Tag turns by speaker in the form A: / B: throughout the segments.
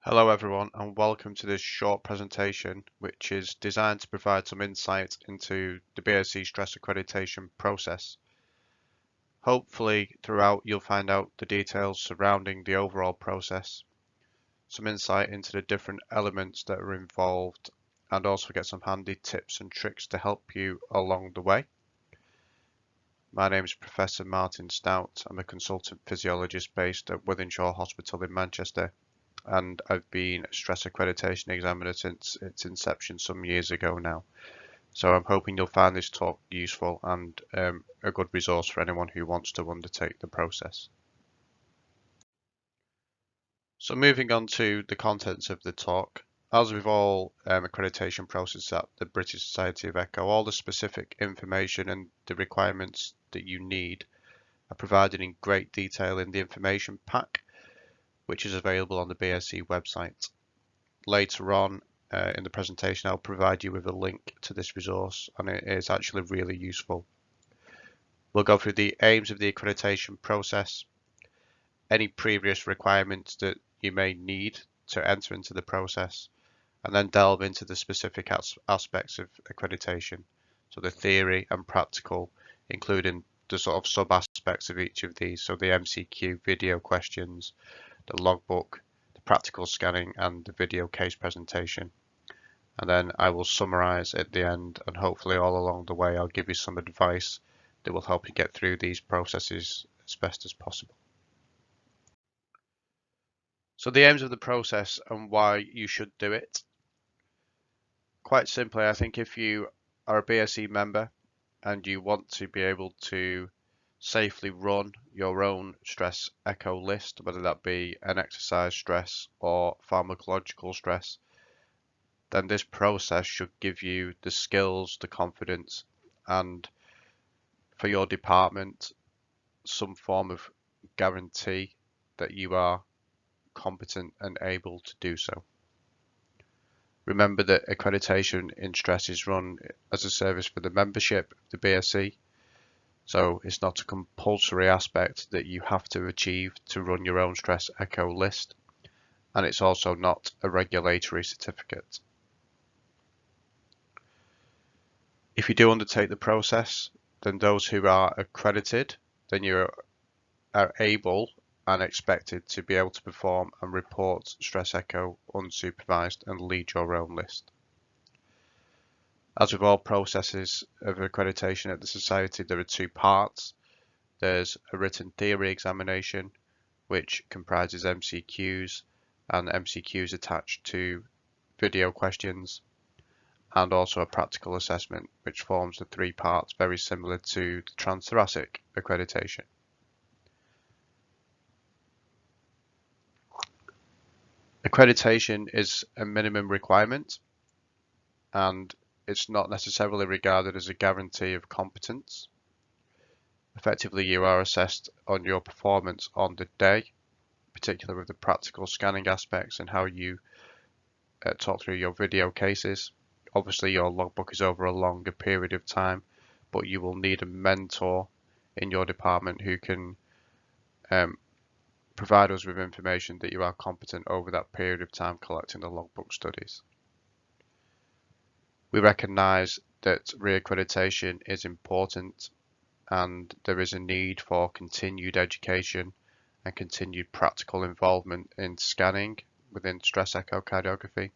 A: Hello everyone and welcome to this short presentation which is designed to provide some insight into the BSE stress accreditation process. Hopefully throughout you'll find out the details surrounding the overall process, some insight into the different elements that are involved, and also get some handy tips and tricks to help you along the way. My name is Professor Martin Stout. I'm a consultant physiologist based at Wythenshawe Hospital in Manchester, and I've been a stress accreditation examiner since its inception some years ago now. So I'm hoping you'll find this talk useful and a good resource for anyone who wants to undertake the process. So moving on to the contents of the talk, as with all accreditation processes at the British Society of Echo, all the specific information and the requirements that you need are provided in great detail in the information pack, which is available on the BSE website. Later on in the presentation, I'll provide you with a link to this resource, and it is actually really useful. We'll go through the aims of the accreditation process, any previous requirements that you may need to enter into the process, and then delve into the specific aspects of accreditation, so the theory and practical, including the sort of sub-aspects of each of these, so the MCQ video questions, the logbook, the practical scanning, and the video case presentation. And then I will summarize at the end, and hopefully all along the way I'll give you some advice that will help you get through these processes as best as possible. So the aims of the process and why you should do it. Quite simply, I think if you are a BSE member and you want to be able to safely run your own stress echo list, whether that be an exercise stress or pharmacological stress, then this process should give you the skills, the confidence, and for your department, some form of guarantee that you are competent and able to do so. Remember that accreditation in stress is run as a service for the membership of the BSE, so it's not a compulsory aspect that you have to achieve to run your own stress echo list, and it's also not a regulatory certificate. If you do undertake the process, then those who are accredited, then you are able and expected to be able to perform and report stress echo unsupervised and lead your own list. As with all processes of accreditation at the Society, there are two parts. There's a written theory examination, which comprises MCQs and MCQs attached to video questions, and also a practical assessment, which forms the three parts very similar to the transthoracic accreditation. Accreditation is a minimum requirement, and it's not necessarily regarded as a guarantee of competence. Effectively, you are assessed on your performance on the day, particularly with the practical scanning aspects and how you talk through your video cases. Obviously, your logbook is over a longer period of time, but you will need a mentor in your department who can provide us with information that you are competent over that period of time collecting the logbook studies. We recognise that reaccreditation is important, and there is a need for continued education and continued practical involvement in scanning within stress echocardiography,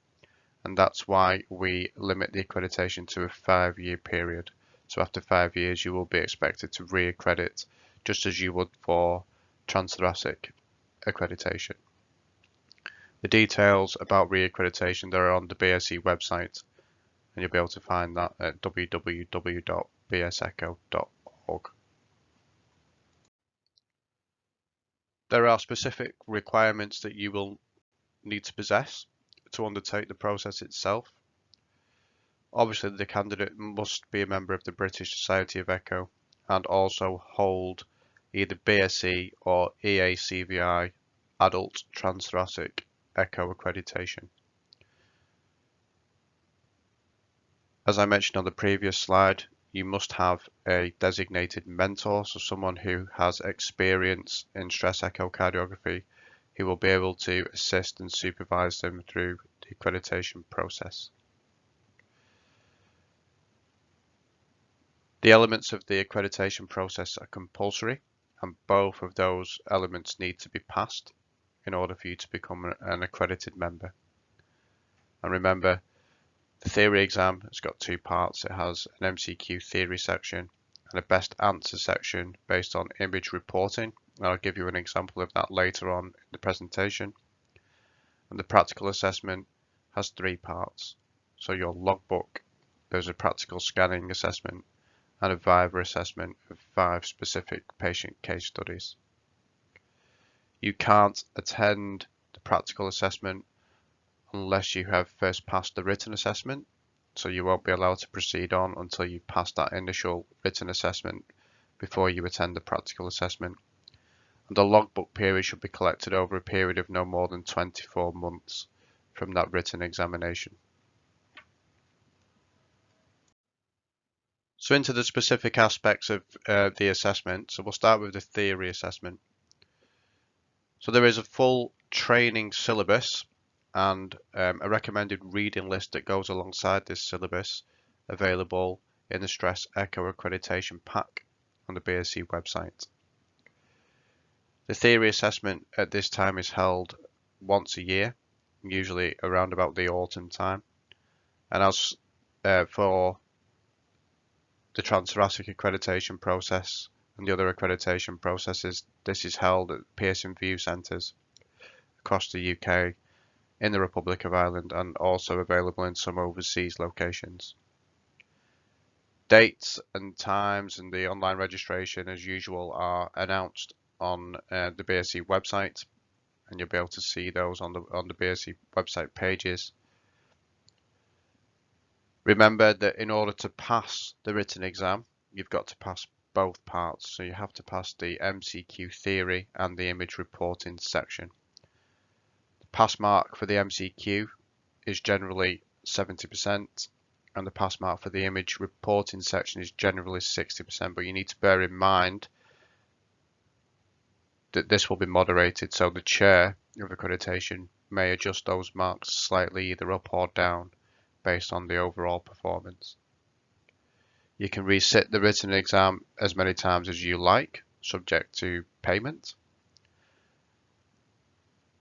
A: and that's why we limit the accreditation to a 5-year period. So after 5 years you will be expected to reaccredit, just as you would for transthoracic accreditation. The details about reaccreditation are on the BSE website, and you'll be able to find that at www.bsecho.org. There are specific requirements that you will need to possess to undertake the process itself. Obviously, the candidate must be a member of the British Society of Echo and also hold either BSE or EACVI adult transthoracic echo accreditation. As I mentioned on the previous slide, you must have a designated mentor, so someone who has experience in stress echocardiography who will be able to assist and supervise them through the accreditation process. The elements of the accreditation process are compulsory, and both of those elements need to be passed in order for you to become an accredited member. And remember, the theory exam has got two parts. It has an MCQ theory section and a best answer section based on image reporting. And I'll give you an example of that later on in the presentation. And the practical assessment has three parts. So your logbook, there's a practical scanning assessment and a Viva assessment of 5 specific patient case studies. You can't attend the practical assessment unless you have first passed the written assessment, so you won't be allowed to proceed on until you pass that initial written assessment before you attend the practical assessment. And the logbook period should be collected over a period of no more than 24 months from that written examination. So into the specific aspects of the assessment. So we'll start with the theory assessment. So there is a full training syllabus and a recommended reading list that goes alongside this syllabus available in the Stress Echo Accreditation Pack on the BSE website. The theory assessment at this time is held once a year, usually around about the autumn time. And as for the transthoracic accreditation process and the other accreditation processes, this is held at Pearson View centres across the UK, in the Republic of Ireland, and also available in some overseas locations. Dates and times and the online registration, as usual, are announced on the BSE website, and you'll be able to see those on the BSE website pages. Remember that in order to pass the written exam, you've got to pass both parts. So you have to pass the MCQ theory and the image reporting section. The pass mark for the MCQ is generally 70%, and the pass mark for the image reporting section is generally 60%, but you need to bear in mind that this will be moderated, so the chair of accreditation may adjust those marks slightly either up or down based on the overall performance. You can resit the written exam as many times as you like, subject to payment.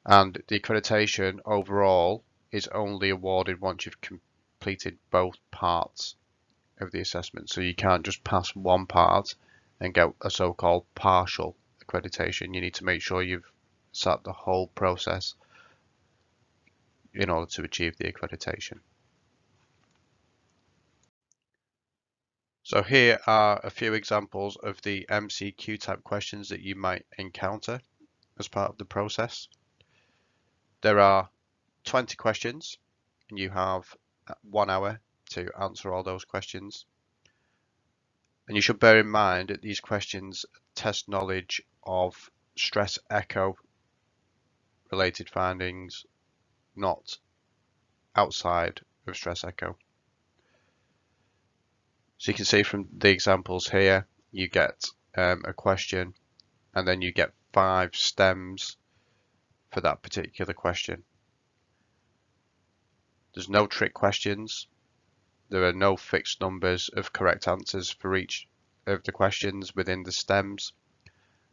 A: And the accreditation overall is only awarded once you've completed both parts of the assessment. So you can't just pass one part and get a so-called partial accreditation. You need to make sure you've sat the whole process in order to achieve the accreditation. So here are a few examples of the MCQ type questions that you might encounter as part of the process. There are 20 questions and you have 1 hour to answer all those questions. And you should bear in mind that these questions test knowledge of stress echo related findings, not outside of stress echo. So you can see from the examples here, you get a question and then you get 5 stems for that particular question. There's no trick questions. There are no fixed numbers of correct answers for each of the questions within the stems,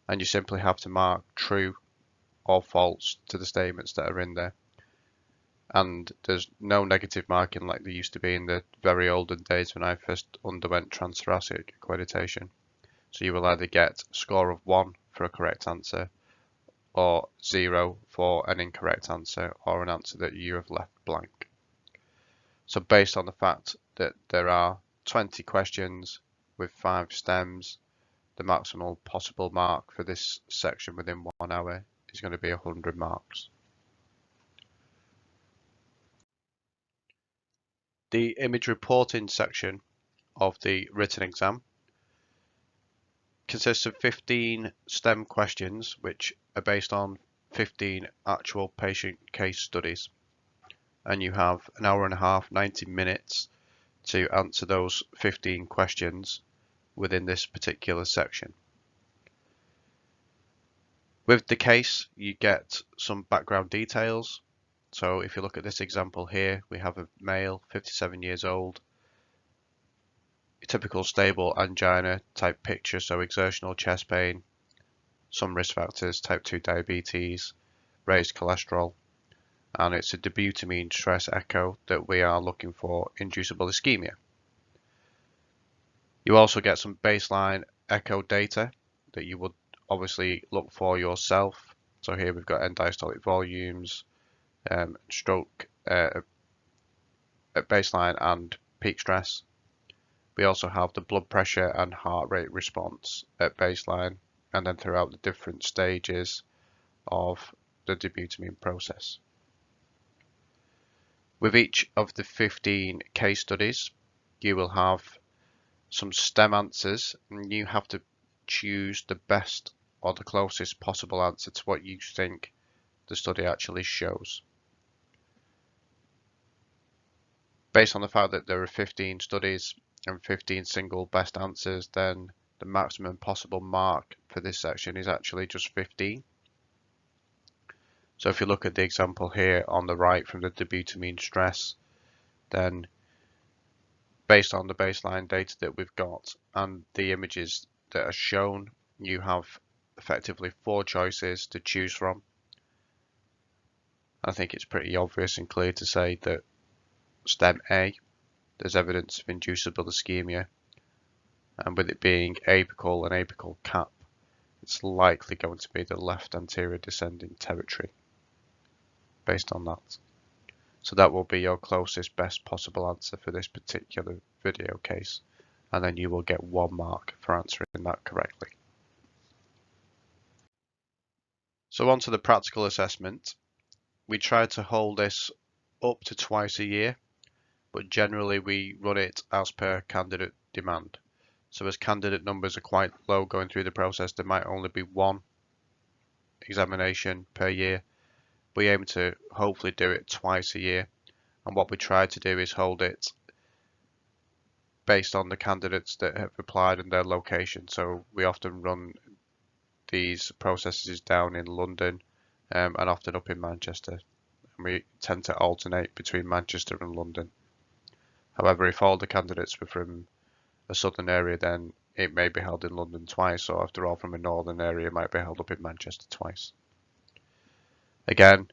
A: and you simply have to mark true or false to the statements that are in there. And there's no negative marking like there used to be in the very olden days when I first underwent transthoracic accreditation. So you will either get a score of 1 for a correct answer, or 0 for an incorrect answer, or an answer that you have left blank. So based on the fact that there are 20 questions with 5 stems, the maximum possible mark for this section within 1 hour is going to be 100 marks. The image reporting section of the written exam consists of 15 STEM questions, which are based on 15 actual patient case studies. And you have an hour and a half, 90 minutes to answer those 15 questions within this particular section. With the case, you get some background details. So if you look at this example here, we have a male, 57 years old, typical stable angina type picture, so exertional chest pain, some risk factors, type 2 diabetes, raised cholesterol, and it's a dobutamine stress echo that we are looking for inducible ischemia. You also get some baseline echo data that you would obviously look for yourself. So here we've got end diastolic volumes, stroke at baseline and peak stress. We also have the blood pressure and heart rate response at baseline and then throughout the different stages of the dobutamine process. With each of the 15 case studies, you will have some STEM answers, and you have to choose the best or the closest possible answer to what you think the study actually shows. Based on the fact that there are 15 studies and 15 single best answers, then the maximum possible mark for this section is actually just 15. So if you look at the example here on the right from the dobutamine stress, then based on the baseline data that we've got and the images that are shown, you have effectively 4 choices to choose from. I think it's pretty obvious and clear to say that STEM A, there's evidence of inducible ischemia, and with it being apical and apical cap, it's likely going to be the left anterior descending territory based on that. So that will be your closest best possible answer for this particular video case, and then you will get 1 mark for answering that correctly. So on to the practical assessment. We try to hold this up to twice a year, but generally we run it as per candidate demand. So as candidate numbers are quite low going through the process, there might only be 1 examination per year. We aim to hopefully do it twice a year, and what we try to do is hold it based on the candidates that have applied and their location. So we often run these processes down in London and often up in Manchester, and we tend to alternate between Manchester and London. However, if all the candidates were from a southern area, then it may be held in London twice, or if they're all from a northern area, it might be held up in Manchester twice. Again,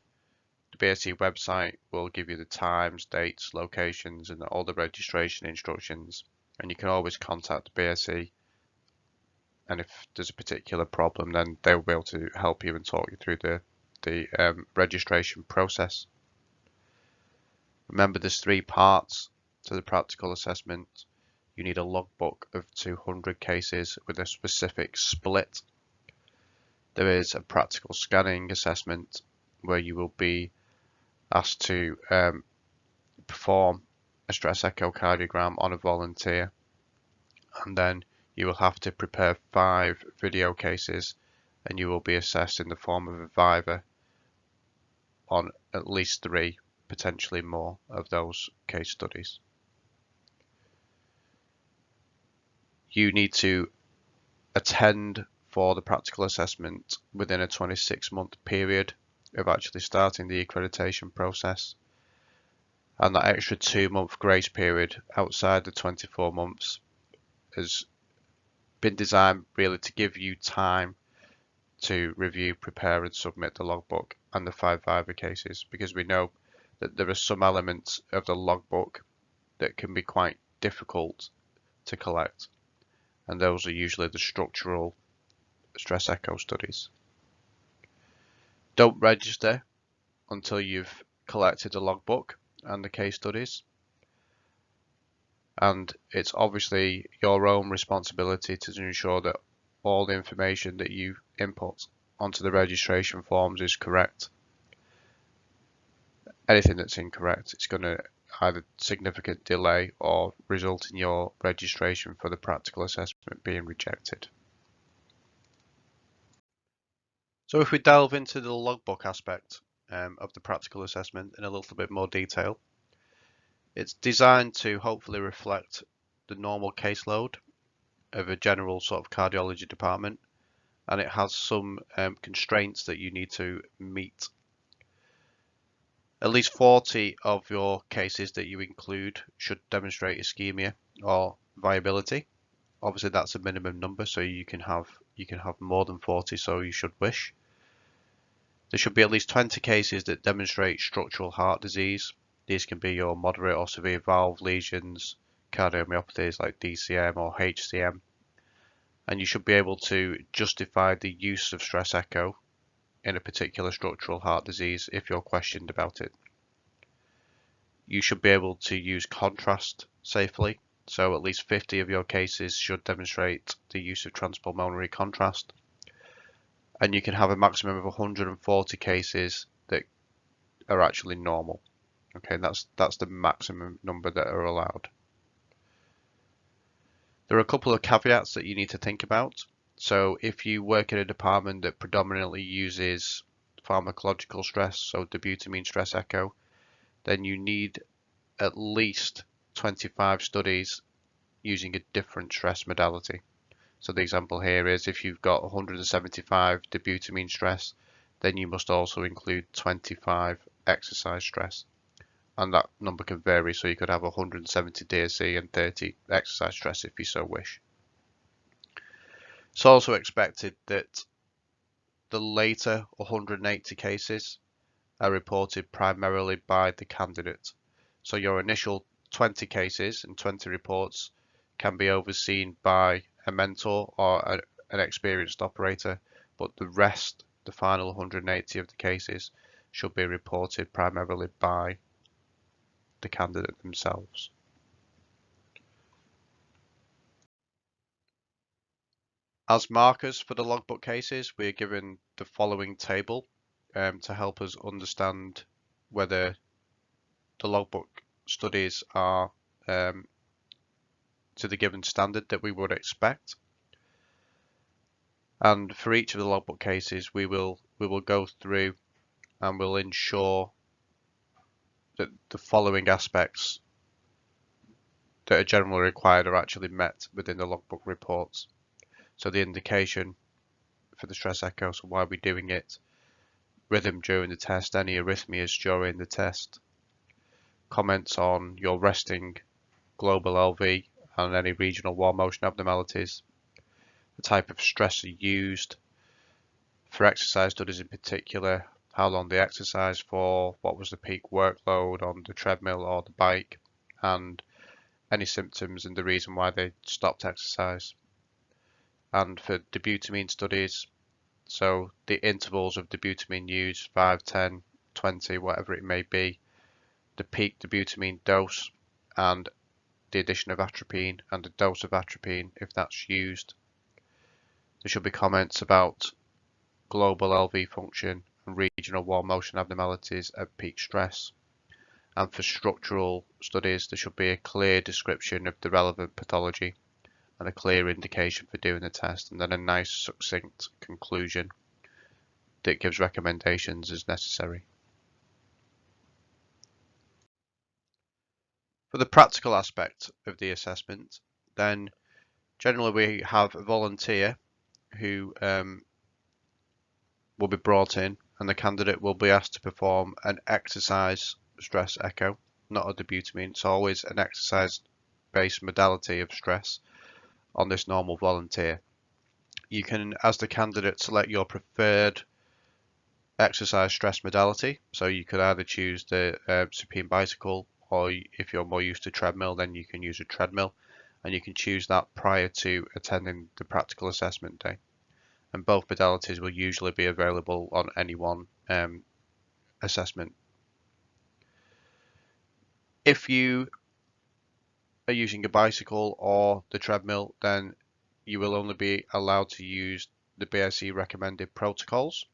A: the BSE website will give you the times, dates, locations, and all the registration instructions, and you can always contact the BSE, and if there's a particular problem, then they will be able to help you and talk you through the registration process. Remember, there's 3 parts to the practical assessment. You need a logbook of 200 cases with a specific split. There is a practical scanning assessment where you will be asked to perform a stress echocardiogram on a volunteer, and then you will have to prepare 5 video cases, and you will be assessed in the form of a Viva on at least 3, potentially more, of those case studies. You need to attend for the practical assessment within a 26-month period of actually starting the accreditation process, and that extra 2-month grace period outside the 24 months has been designed really to give you time to review, prepare and submit the logbook and the 5 Viva cases, because we know that there are some elements of the logbook that can be quite difficult to collect, and those are usually the structural stress echo studies. Don't register until you've collected a logbook and the case studies, and it's obviously your own responsibility to ensure that all the information that you input onto the registration forms is correct. Anything that's incorrect, it's going to either significant delay or result in your registration for the practical assessment being rejected. So if we delve into the logbook aspect of the practical assessment in a little bit more detail, it's designed to hopefully reflect the normal caseload of a general sort of cardiology department, and it has some constraints that you need to meet. At least 40 of your cases that you include should demonstrate ischemia or viability. Obviously that's a minimum number, so you can have more than 40, so you should wish. There should be at least 20 cases that demonstrate structural heart disease. These can be your moderate or severe valve lesions, cardiomyopathies like DCM or HCM. And you should be able to justify the use of stress echo in a particular structural heart disease if you're questioned about it. You should be able to use contrast safely. So at least 50 of your cases should demonstrate the use of transpulmonary contrast. And you can have a maximum of 140 cases that are actually normal. Okay, that's the maximum number that are allowed. There are a couple of caveats that you need to think about. So if you work in a department that predominantly uses pharmacological stress, so dobutamine stress echo, then you need at least 25 studies using a different stress modality. So the example here is if you've got 175 dobutamine stress, then you must also include 25 exercise stress. And that number can vary, so you could have 170 DSE and 30 exercise stress if you so wish. It's also expected that the later 180 cases are reported primarily by the candidate. So your initial 20 cases and 20 reports can be overseen by a mentor or an experienced operator, but the rest, the final 180 of the cases, should be reported primarily by the candidate themselves. As markers for the logbook cases, we are given the following table to help us understand whether the logbook studies are to the given standard that we would expect. And for each of the logbook cases, we will go through and we'll ensure that the following aspects that are generally required are actually met within the logbook reports. So the indication for the stress echo, so why we're doing it, rhythm during the test, any arrhythmias during the test, comments on your resting global LV and any regional wall motion abnormalities, the type of stressor used for exercise studies in particular, how long they exercise for, what was the peak workload on the treadmill or the bike, and any symptoms and the reason why they stopped exercise. And for dobutamine studies, so the intervals of dobutamine use, 5, 10, 20, whatever it may be, the peak dobutamine dose, and the addition of atropine and the dose of atropine if that's used. There should be comments about global LV function and regional wall motion abnormalities at peak stress. And for structural studies, there should be a clear description of the relevant pathology and a clear indication for doing the test, and then a nice succinct conclusion that gives recommendations as necessary. For the practical aspect of the assessment, then generally we have a volunteer who will be brought in, and the candidate will be asked to perform an exercise stress echo, not a dobutamine. It's always an exercise-based modality of stress on this normal volunteer. You can, as the candidate, select your preferred exercise stress modality. So you could either choose the supine bicycle, or if you're more used to treadmill, then you can use a treadmill, and you can choose that prior to attending the practical assessment day. And both modalities will usually be available on any one assessment. If you are using a bicycle or the treadmill, then you will only be allowed to use the BSE recommended protocols.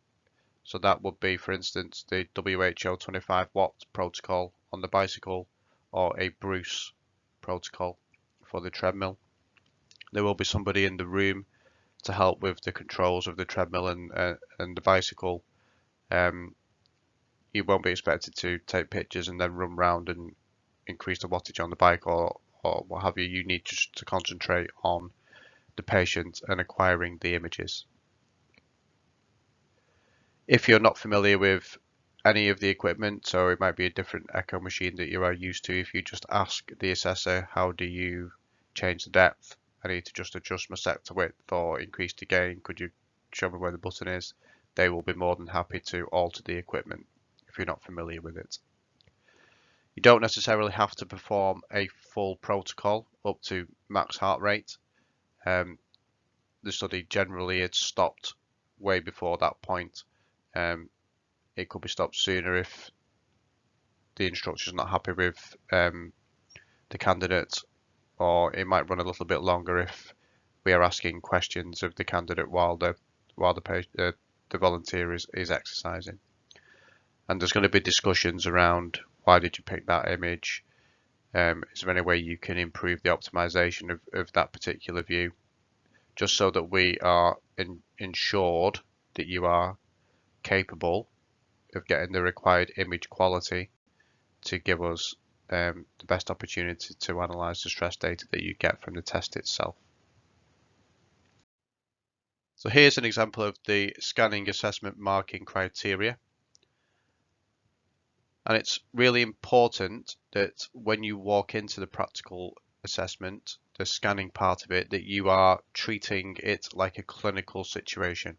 A: So that would be, for instance, the WHO 25 watt protocol on the bicycle or a Bruce protocol for the treadmill. There will be somebody in the room to help with the controls of the treadmill and the bicycle. You won't be expected to take pictures and then run round and increase the wattage on the bike or what have you. You need just to concentrate on the patient and acquiring the images. If you're not familiar with any of the equipment, so it might be a different echo machine that you are used to, if you just ask the assessor, how do you change the depth? I need to just adjust my sector width or increase the gain. Could you show me where the button is? They will be more than happy to alter the equipment if you're not familiar with it. You don't necessarily have to perform a full protocol up to max heart rate. The study generally is stopped way before that point. It could be stopped sooner if the instructor is not happy with the candidate, or it might run a little bit longer if we are asking questions of the candidate while the volunteer is exercising. And there's going to be discussions around why did you pick that image? Is there any way you can improve the optimization of that particular view? Just so that we are ensured that you are capable of getting the required image quality to give us the best opportunity to analyze the stress data that you get from the test itself. So here's an example of the scanning assessment marking criteria. And it's really important that when you walk into the practical assessment, the scanning part of it, that you are treating it like a clinical situation.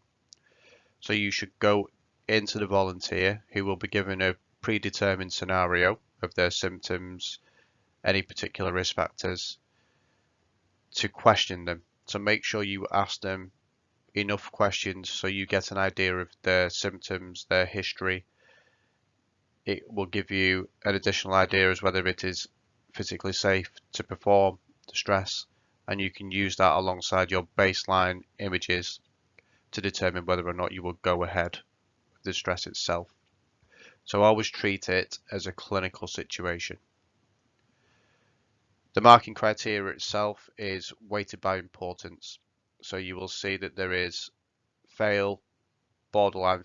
A: So you should go into the volunteer who will be given a predetermined scenario of their symptoms, any particular risk factors, to question them. So make sure you ask them enough questions so you get an idea of their symptoms, their history. It will give you an additional idea as whether it is physically safe to perform the stress, and you can use that alongside your baseline images to determine whether or not you will go ahead with the stress itself. So always treat it as a clinical situation. The marking criteria itself is weighted by importance. So you will see that there is fail, borderline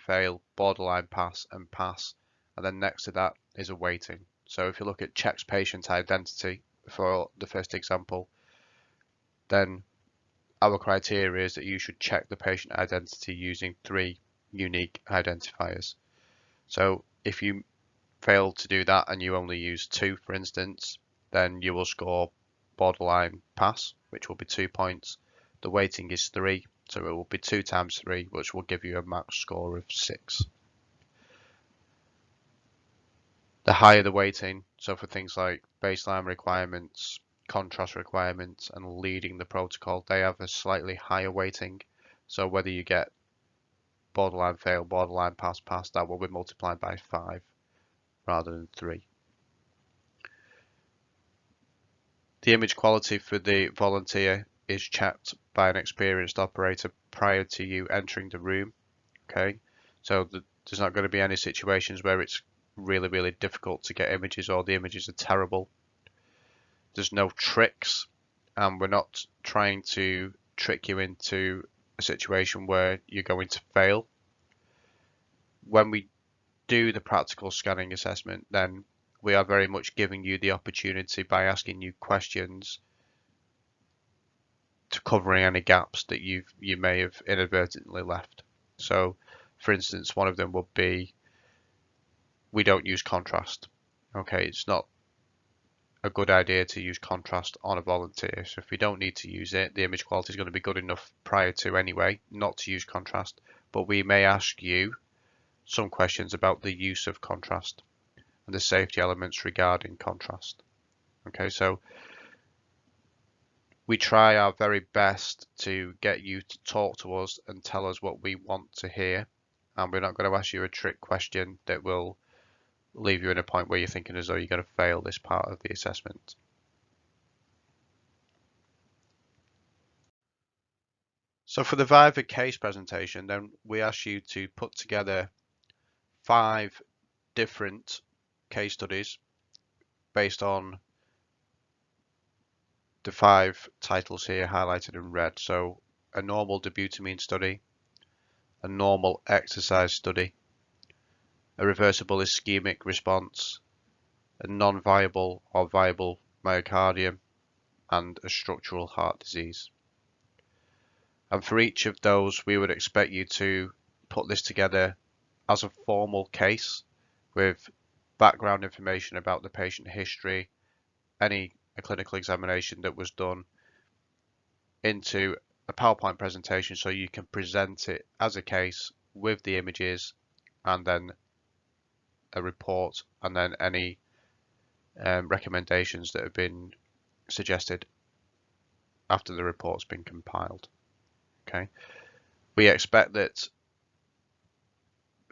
A: pass, and pass. And then next to that is a weighting. So if you look at checks patient identity for the first example, then our criteria is that you should check the patient identity using 3 unique identifiers. So if you fail to do that and you only use 2, for instance, then you will score borderline pass, which will be 2 points. The weighting is 3, so it will be 2 times 3, which will give you a max score of 6. The higher the weighting, so for things like baseline requirements, contrast requirements, and leading the protocol, they have a slightly higher weighting. So whether you get borderline fail, borderline pass, that will be multiplied by 5 rather than 3. The image quality for the volunteer is checked by an experienced operator prior to you entering the room. Okay, so there's not going to be any situations where it's really difficult to get images or the images are terrible. There's no tricks, and we're not trying to trick you into a situation where you're going to fail. When we do the practical scanning assessment, then we are very much giving you the opportunity by asking you questions to covering any gaps that you may have inadvertently left. So, for instance, one of them would be, we don't use contrast. Okay, it's not a good idea to use contrast on a volunteer. So if we don't need to use it, the image quality is going to be good enough prior to anyway, not to use contrast. But we may ask you some questions about the use of contrast and the safety elements regarding contrast. Okay, so we try our very best to get you to talk to us and tell us what we want to hear. And we're not going to ask you a trick question that will leave you in a point where you're thinking as though you're going to fail this part of the assessment. So for the Viva case presentation, then we ask you to put together 5 different case studies based on the 5 titles here highlighted in red. So a normal dobutamine study, a normal exercise study, a reversible ischemic response, a non-viable or viable myocardium, and a structural heart disease. And for each of those, we would expect you to put this together as a formal case with background information about the patient history, any clinical examination that was done, into a PowerPoint presentation so you can present it as a case with the images and then a report and then any recommendations that have been suggested after the report's been compiled. Okay, we expect that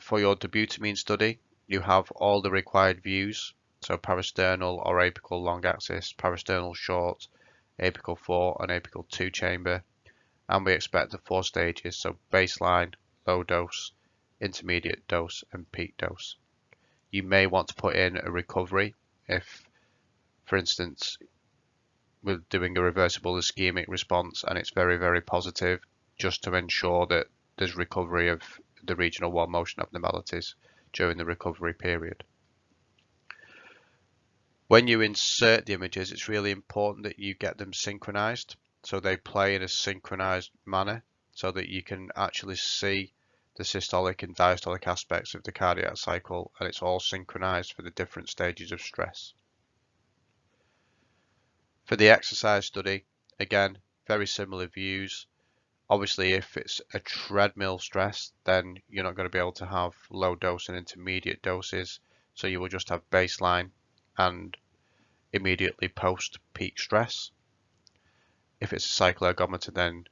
A: for your dobutamine study you have all the required views, so parasternal or apical long axis, parasternal short, apical 4 and apical 2 chamber, and we expect the 4 stages, so baseline, low dose, intermediate dose and peak dose. You may want to put in a recovery if, for instance, we're doing a reversible ischemic response and it's very, very positive, just to ensure that there's recovery of the regional 1 motion abnormalities during the recovery period. When you insert the images, it's really important that you get them synchronized, so they play in a synchronized manner so that you can actually see the systolic and diastolic aspects of the cardiac cycle, and it's all synchronized for the different stages of stress. For the exercise study, again, very similar views. Obviously, if it's a treadmill stress, then you're not going to be able to have low dose and intermediate doses, so you will just have baseline and immediately post peak stress. If it's a cycloergometer, then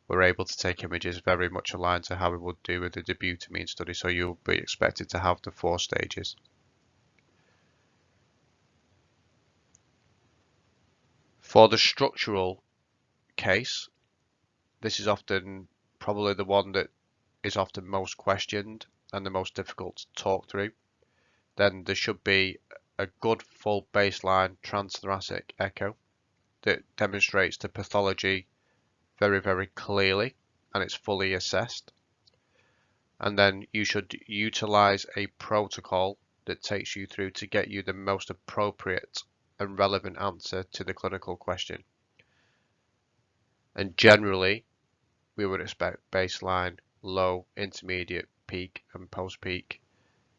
A: we're able to take images very much aligned to how we would do with the dobutamine study, so you'll be expected to have the 4 stages. For the structural case, this is often probably the one that is often most questioned and the most difficult to talk through. Then there should be a good full baseline transthoracic echo that demonstrates the pathology very, very clearly and it's fully assessed. And then you should utilize a protocol that takes you through to get you the most appropriate and relevant answer to the clinical question. And generally, we would expect baseline, low, intermediate, peak, and post-peak,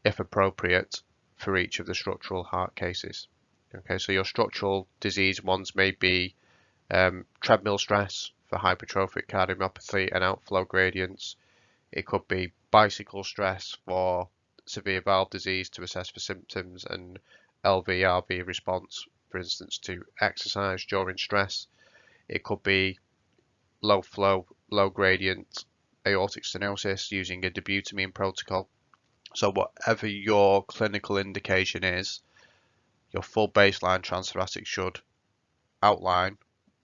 A: if appropriate, for each of the structural heart cases. Okay, so your structural disease ones may be treadmill stress for hypertrophic cardiomyopathy and outflow gradients. It could be bicycle stress for severe valve disease to assess for symptoms and LV-RV response, for instance, to exercise during stress. It could be low flow, low gradient aortic stenosis using a dobutamine protocol. So whatever your clinical indication is, your full baseline transthoracic should outline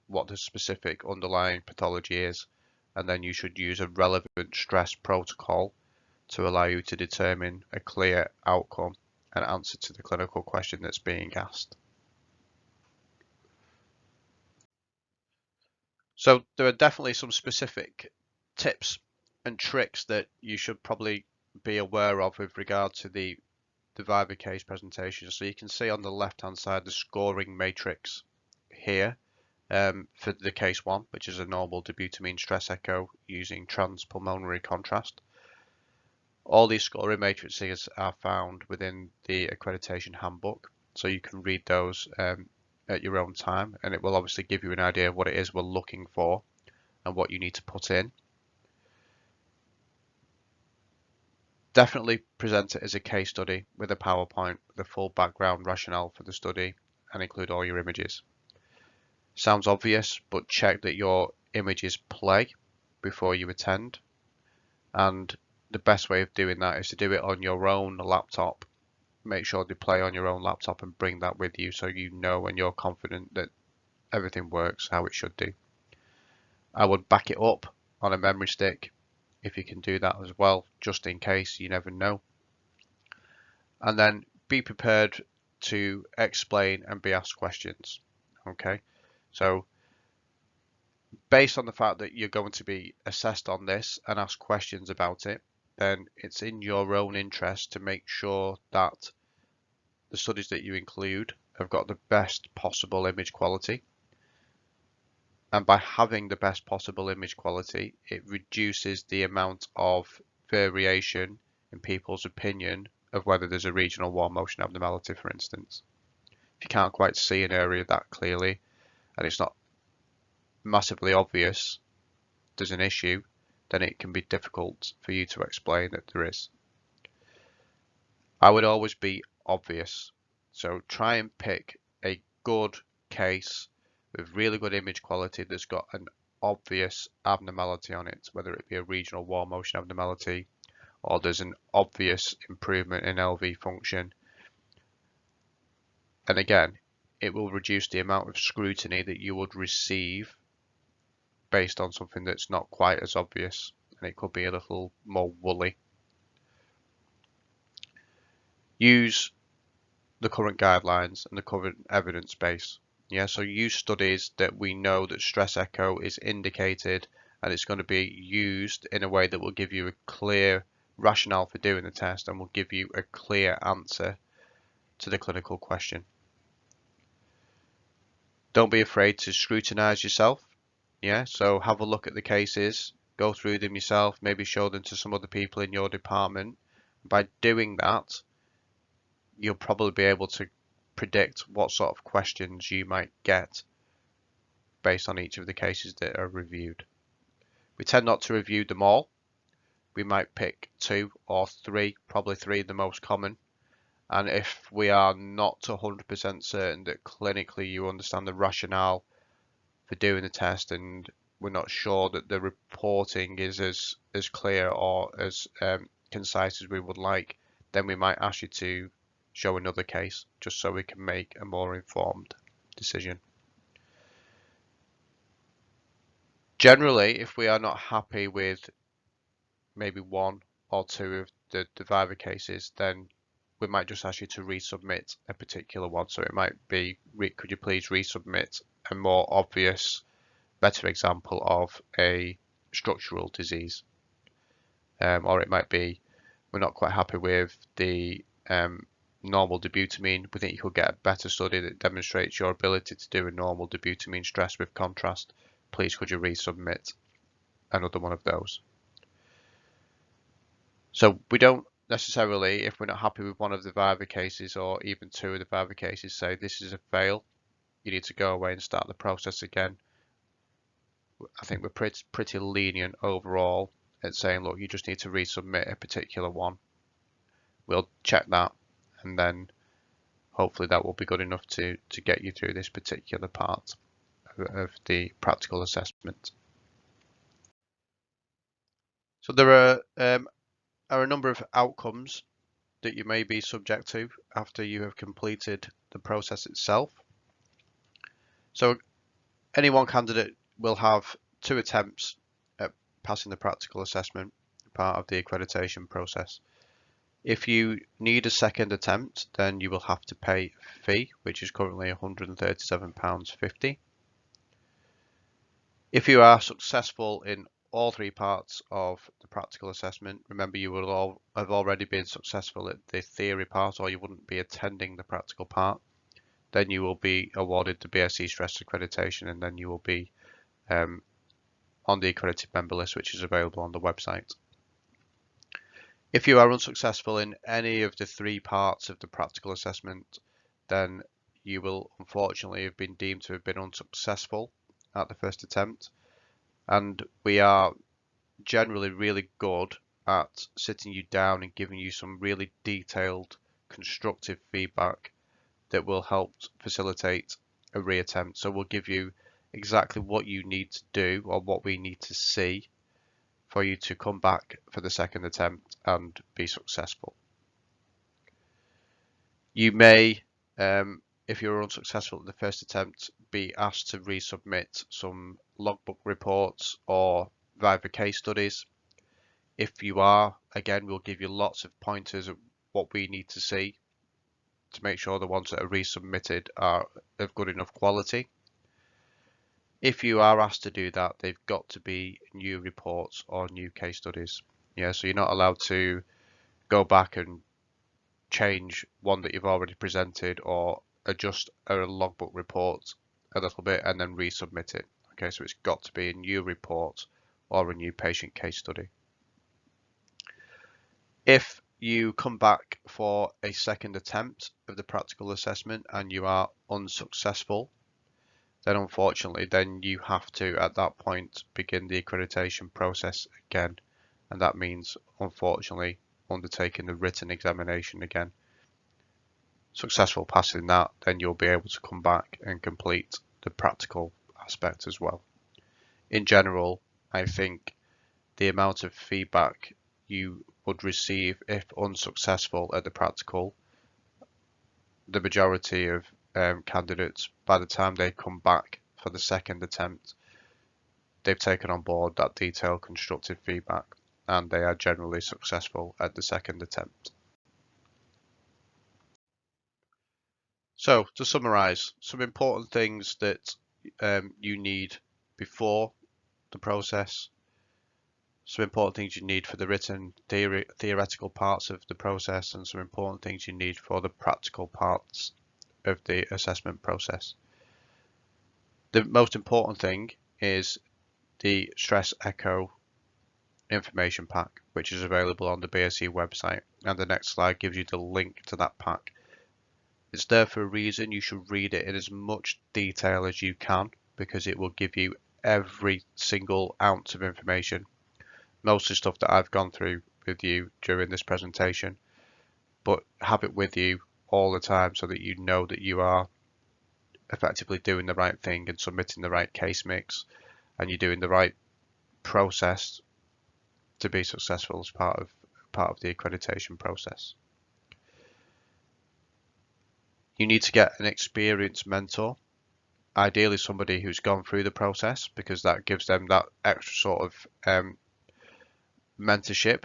A: what the specific underlying pathology is, and then you should use a relevant stress protocol to allow you to determine a clear outcome and answer to the clinical question that's being asked. So there are definitely some specific tips and tricks that you should probably be aware of with regard to the Viva case presentation. So you can see on the left hand side the scoring matrix here for the case 1, which is a normal dobutamine stress echo using transpulmonary contrast. All these scoring matrices are found within the Accreditation handbook, so you can read those at your own time, and it will obviously give you an idea of what it is we're looking for and what you need to put in. Definitely present it as a case study with a PowerPoint, the full background rationale for the study, and include all your images. Sounds obvious, but check that your images play before you attend, and the best way of doing that is to do it on your own laptop. Make sure they play on your own laptop and bring that with you so you know and you're confident that everything works how it should do. I would back it up on a memory stick if you can do that as well, just in case, you never know. And then be prepared to explain and be asked questions. Okay, so based on the fact that you're going to be assessed on this and asked questions about it, then it's in your own interest to make sure that the studies that you include have got the best possible image quality. And by having the best possible image quality, it reduces the amount of variation in people's opinion of whether there's a regional wall motion abnormality, for instance. If you can't quite see an area that clearly and it's not massively obvious there's an issue, then it can be difficult for you to explain that there is. I would always be obvious. So try and pick a good case with really good image quality that's got an obvious abnormality on it, whether it be a regional wall motion abnormality or there's an obvious improvement in LV function. And again, it will reduce the amount of scrutiny that you would receive based on something that's not quite as obvious, and it could be a little more woolly. Use the current guidelines and the current evidence base. Yeah, so use studies that we know that stress echo is indicated and it's going to be used in a way that will give you a clear rationale for doing the test and will give you a clear answer to the clinical question. Don't be afraid to scrutinize yourself. Yeah, so have a look at the cases, go through them yourself, maybe show them to some other people in your department. By doing that, you'll probably be able to predict what sort of questions you might get based on each of the cases that are reviewed. We tend not to review them all. We might pick 2 or 3, probably 3 the most common. And if we are not 100% certain that clinically you understand the rationale for doing the test and we're not sure that the reporting is as clear or as concise as we would like, then we might ask you to show another case just so we can make a more informed decision. Generally, if we are not happy with maybe 1 or 2 of the Viva cases, then we might just ask you to resubmit a particular one. So it might be, could you please resubmit a more obvious, better example of a structural disease? Or it might be, we're not quite happy with the normal dobutamine. We think you could get a better study that demonstrates your ability to do a normal dobutamine stress with contrast. Please could you resubmit another one of those? So we don't necessarily, if we're not happy with one of the Viva cases or even 2 of the Viva cases, say this is a fail, you need to go away and start the process again. I think we're pretty lenient overall at saying, look, you just need to resubmit a particular one. We'll check that, and then hopefully that will be good enough to get you through this particular part of the practical assessment. So there are a number of outcomes that you may be subject to after you have completed the process itself. So any one candidate will have 2 attempts at passing the practical assessment, part of the accreditation process. If you need a second attempt, then you will have to pay a fee, which is currently £137.50. If you are successful in all 3 parts of the practical assessment, remember you will all have already been successful at the theory part, or you wouldn't be attending the practical part, then you will be awarded the BSE stress accreditation, and then you will be on the accredited member list, which is available on the website. If you are unsuccessful in any of the 3 parts of the practical assessment, then you will unfortunately have been deemed to have been unsuccessful at the first attempt. And we are generally really good at sitting you down and giving you some really detailed, constructive feedback that will help facilitate a reattempt. So we'll give you exactly what you need to do or what we need to see for you to come back for the second attempt and be successful. You may, if you're unsuccessful at the first attempt, be asked to resubmit some logbook reports or Viva case studies. If you are, again, we'll give you lots of pointers of what we need to see to make sure the ones that are resubmitted are of good enough quality. If you are asked to do that, they've got to be new reports or new case studies. Yeah, so you're not allowed to go back and change one that you've already presented or adjust a logbook report a little bit and then resubmit it. Okay, so it's got to be a new report or a new patient case study. If you come back for a second attempt of the practical assessment and you are unsuccessful, then unfortunately then you have to at that point begin the accreditation process again, and that means unfortunately undertaking the written examination again. Successful passing that, then you'll be able to come back and complete the practical aspect as well. In general, I think the amount of feedback you would receive if unsuccessful at the practical, the majority of candidates, by the time they come back for the second attempt, they've taken on board that detailed constructive feedback and they are generally successful at the second attempt. So to summarize, some important things that you need before the process, some important things you need for the written theoretical parts of the process, and some important things you need for the practical parts of the assessment process. The most important thing is the stress echo information pack, which is available on the BSE website, and the next slide gives you the link to that pack. It's there for a reason. You should read it in as much detail as you can because it will give you every single ounce of information. Most of the stuff that I've gone through with you during this presentation, but have it with you all the time so that you know that you are effectively doing the right thing and submitting the right case mix, and you're doing the right process to be successful as part of the accreditation process. You need to get an experienced mentor, ideally somebody who's gone through the process, because that gives them that extra sort of mentorship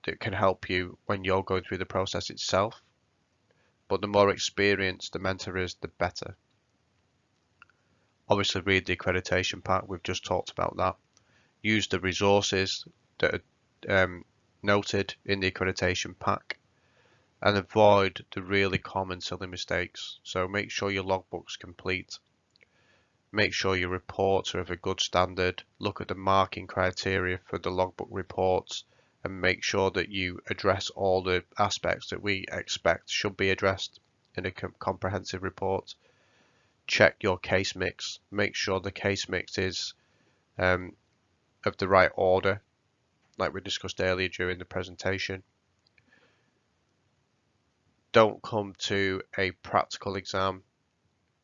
A: that can help you when you're going through the process itself. But the more experienced the mentor is, the better. Obviously read the accreditation pack, we've just talked about that. Use the resources that are noted in the accreditation pack, and avoid the really common silly mistakes. So make sure your logbook's complete. Make sure your reports are of a good standard. Look at the marking criteria for the logbook reports and make sure that you address all the aspects that we expect should be addressed in a comprehensive report. Check your case mix. Make sure the case mix is of the right order, like we discussed earlier during the presentation. Don't come to a practical exam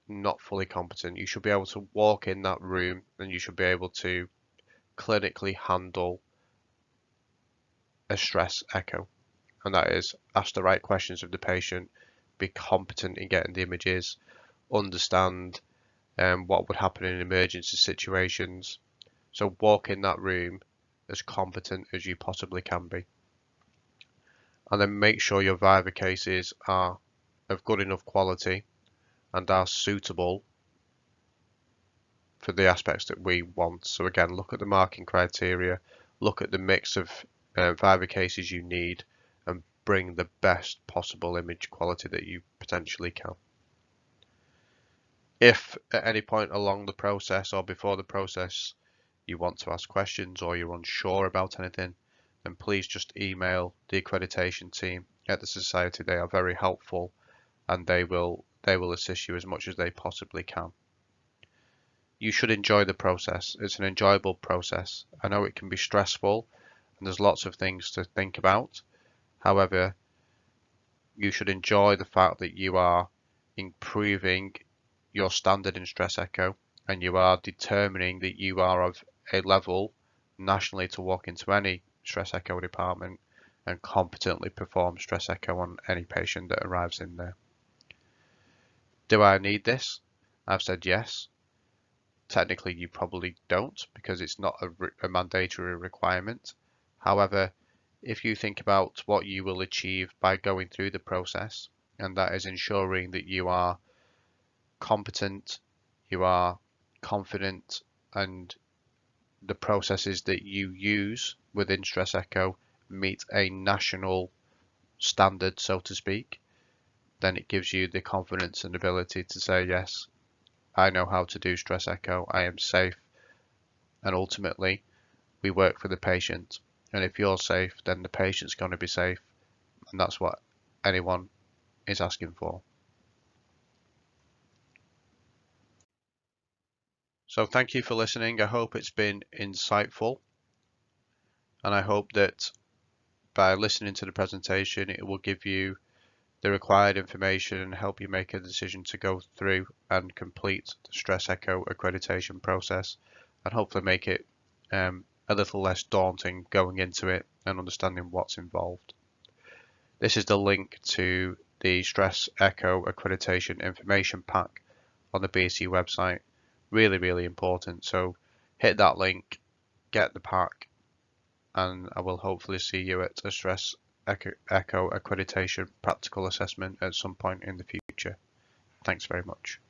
A: not fully competent. You should be able to walk in that room and you should be able to clinically handle a stress echo, and that is ask the right questions of the patient, be competent in getting the images, understand what would happen in emergency situations. So walk in that room as competent as you possibly can be. And then make sure your Viva cases are of good enough quality and are suitable for the aspects that we want. So again, look at the marking criteria, look at the mix of Viva cases you need, and bring the best possible image quality that you potentially can. If at any point along the process or before the process you want to ask questions or you're unsure about anything, then please just email the accreditation team at the Society. They are very helpful and they will assist you as much as they possibly can. You should enjoy the process. It's an enjoyable process. I know it can be stressful and there's lots of things to think about. However, you should enjoy the fact that you are improving your standard in stress echo and you are determining that you are of a level nationally to walk into any stress echo department and competently perform stress echo on any patient that arrives in there. Do I need this? I've said yes. Technically, you probably don't because it's not a mandatory requirement. However, if you think about what you will achieve by going through the process, and that is ensuring that you are competent, you are confident, and the processes that you use within stress echo meet a national standard, so to speak, then it gives you the confidence and ability to say, yes, I know how to do stress echo, I am safe, and ultimately we work for the patient. And if you're safe, then the patient's going to be safe, and that's what anyone is asking for. So thank you for listening. I hope it's been insightful, and I hope that by listening to the presentation, it will give you the required information and help you make a decision to go through and complete the stress echo accreditation process, and hopefully make it a little less daunting going into it and understanding what's involved. This is the link to the stress echo accreditation information pack on the BSE website. Really, really important. So hit that link, get the pack, and I will hopefully see you at a stress echo accreditation practical assessment at some point in the future. Thanks very much.